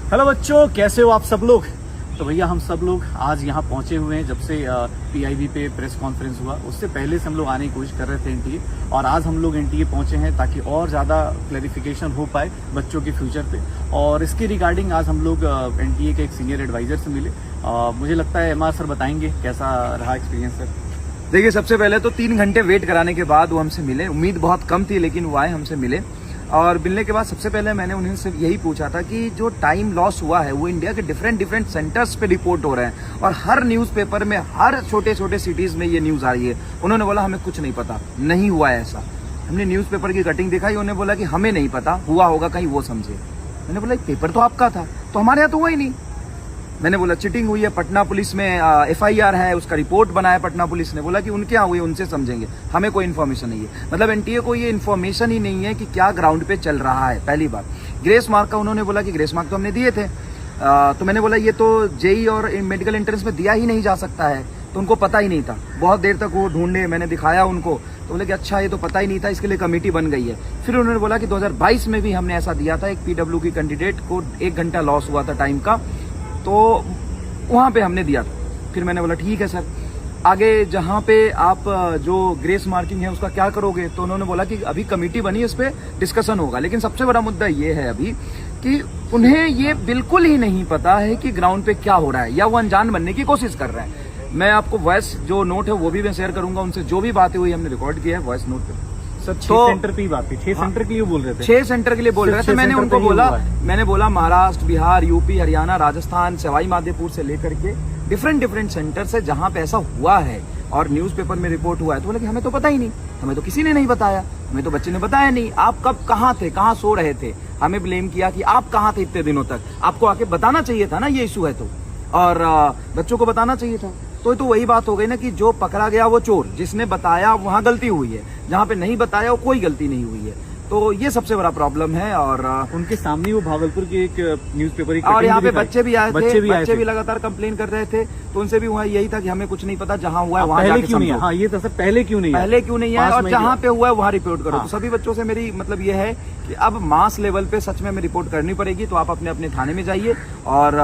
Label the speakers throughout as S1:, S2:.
S1: Hello बच्चों, कैसे हो आप सब लोग। तो भैया हम सब लोग आज यहाँ पहुंचे हुए हैं। जब से पीआईबी पे प्रेस कॉन्फ्रेंस हुआ उससे पहले से हम लोग आने की कोशिश कर रहे थे एनटीए, और आज हम लोग एनटीए पहुंचे हैं ताकि और ज़्यादा क्लैरिफिकेशन हो पाए बच्चों के फ्यूचर पे। और इसके रिगार्डिंग आज हम लोग एनटीए के एक सीनियर एडवाइजर से मिले। मुझे लगता है एमआर सर बताएंगे कैसा रहा एक्सपीरियंस सर।
S2: देखिए, सबसे पहले तो 3 घंटे वेट कराने के बाद वो हमसे मिले। उम्मीद बहुत कम थी लेकिन वो आए, हमसे मिले। और मिलने के बाद सबसे पहले मैंने उन्हें से यही पूछा था कि जो टाइम लॉस हुआ है वो इंडिया के डिफरेंट सेंटर्स पे रिपोर्ट हो रहे हैं और हर न्यूज़पेपर में हर छोटे छोटे सिटीज में ये न्यूज़ आ रही है। उन्होंने बोला हमें कुछ नहीं पता, नहीं हुआ है ऐसा। हमने न्यूज़पेपर की कटिंग दिखाई, उन्होंने बोला कि हमें नहीं पता, हुआ होगा कहीं वो समझे। मैंने बोला पेपर तो आपका था, तो हमारे यहाँ तो हुआ ही नहीं। मैंने बोला चीटिंग हुई है, पटना पुलिस में एफआईआर है, उसका रिपोर्ट बनाया पटना पुलिस ने। बोला कि उनके यहाँ हुई, उनसे समझेंगे, हमें कोई इन्फॉर्मेशन नहीं है। मतलब एनटीए को ये इन्फॉर्मेशन ही नहीं है कि क्या ग्राउंड पे चल रहा है। पहली बात, ग्रेस मार्क का उन्होंने बोला कि ग्रेस मार्क तो हमने दिए थे। तो मैंने बोला ये तो जेई और मेडिकल एंट्रेंस में दिया ही नहीं जा सकता है, तो उनको पता ही नहीं था। बहुत देर तक वो ढूंढे, मैंने दिखाया उनको, तो बोले कि अच्छा ये तो पता ही नहीं था, इसके लिए कमेटी बन गई है। फिर उन्होंने बोला कि 2022 में भी हमने ऐसा दिया था, एक पीडब्ल्यू की कैंडिडेट को 1 घंटा लॉस हुआ था टाइम का, तो वहाँ पे हमने दिया था। फिर मैंने बोला ठीक है सर, आगे जहाँ पे आप जो ग्रेस मार्किंग है उसका क्या करोगे। तो उन्होंने बोला कि अभी कमेटी बनी, इस पे डिस्कशन होगा। लेकिन सबसे बड़ा मुद्दा ये है अभी कि उन्हें ये बिल्कुल ही नहीं पता है कि ग्राउंड पे क्या हो रहा है, या वो अनजान बनने की कोशिश कर रहे हैं। मैं आपको वॉइस जो नोट है वो भी मैं शेयर करूंगा, उनसे जो भी बातें हुई हमने रिकॉर्ड किया है वॉइस नोट पे।
S1: सर 6 सेंटर की बात थी, 6 सेंटर के लिए बोल रहे थे।
S2: 6 सेंटर के लिए बोल रहे थे। मैंने उनको बोला, मैंने बोला महाराष्ट्र, बिहार, यूपी, हरियाणा, राजस्थान, सवाई माधोपुर से लेकर के डिफरेंट सेंटर से जहां पे ऐसा हुआ है और न्यूज़पेपर में रिपोर्ट हुआ है। तो बोले कि हमें तो पता ही नहीं, हमें तो किसी ने नहीं बताया, हमें तो बच्चे ने बताया नहीं। आप कब कहाँ थे, कहाँ सो रहे थे। हमें ब्लेम किया कि आप कहाँ थे इतने दिनों तक, आपको आके बताना चाहिए था ना ये इशू है तो, और बच्चों को बताना चाहिए था। तो वही बात हो गई ना कि जो पकड़ा गया वो चोर, जिसने बताया वहां गलती हुई है, जहां पे नहीं बताया वो कोई गलती नहीं हुई है। तो ये सबसे बड़ा प्रॉब्लम है। और
S1: उनके सामने वो भागलपुर की एक न्यूज़पेपर
S2: और यहाँ पे बच्चे भी आए थे, बच्चे भी लगातार कंप्लेन कर रहे थे। तो उनसे भी वहाँ यही था कि हमें कुछ नहीं पता, जहाँ हुआ है वहाँ
S1: पहले क्यों नहीं है। हाँ ये तो सर पहले क्यों नहीं है,
S2: और जहाँ पे हुआ है वहाँ रिपोर्ट करो। तो सभी बच्चों से मेरी मतलब ये है कि अब मास लेवल पे सच में हमें रिपोर्ट करनी पड़ेगी। तो आप अपने अपने थाने में जाइए, और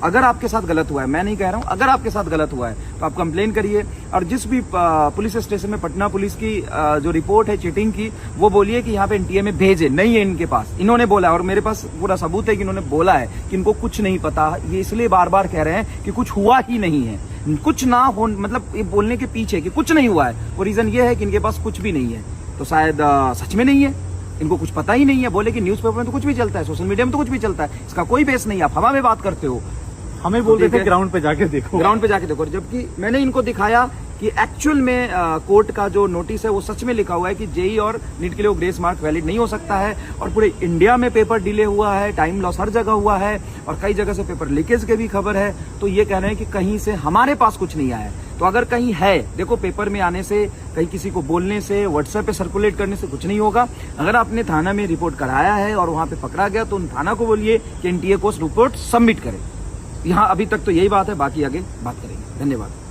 S2: अगर आपके साथ गलत हुआ है, मैं नहीं कह रहा हूँ, अगर आपके साथ गलत हुआ है तो आप कंप्लेन करिए। और जिस भी पुलिस स्टेशन में पटना पुलिस की जो रिपोर्ट है चीटिंग की, वो बोलिए कि यहाँ पे एनटीए में भेजे, नहीं है इनके पास। इन्होंने बोला, और मेरे पास पूरा सबूत है कि इन्होंने बोला है कि इनको कुछ नहीं पता। ये इसलिए बार बार कह रहे हैं कि कुछ हुआ ही नहीं है। कुछ ना हो, मतलब ये बोलने के पीछे कि कुछ नहीं हुआ है, वो रीजन ये है कि इनके पास कुछ भी नहीं है। तो शायद सच में नहीं है, इनको कुछ पता ही नहीं है। बोले कि न्यूज़पेपर में तो कुछ भी चलता है, सोशल मीडिया में तो कुछ भी चलता है, इसका कोई बेस नहीं है, आप हवा में बात करते हो।
S1: हमें बोल रहे थे ग्राउंड पे जाके देखो,
S2: ग्राउंड पे जाके देखो। जबकि मैंने इनको दिखाया कि एक्चुअल में कोर्ट का जो नोटिस है वो सच में लिखा हुआ है कि जेई और नीट के लिए वो ग्रेस मार्क वैलिड नहीं हो सकता है। और पूरे इंडिया में पेपर डिले हुआ है, टाइम लॉस हर जगह हुआ है, और कई जगह से पेपर लीकेज के भी खबर है। तो ये कह रहे हैं कि कहीं से हमारे पास कुछ नहीं आया है। तो अगर कहीं है, देखो पेपर में आने से, कहीं किसी को बोलने से, व्हाट्सएप पे सर्कुलेट करने से कुछ नहीं होगा। अगर आपने थाना में रिपोर्ट कराया है और वहां पे पकड़ा गया, तो उन थाना को बोलिए कि एनटीए को रिपोर्ट सबमिट करे। यहाँ अभी तक तो यही बात है, बाकी आगे बात करेंगे। धन्यवाद।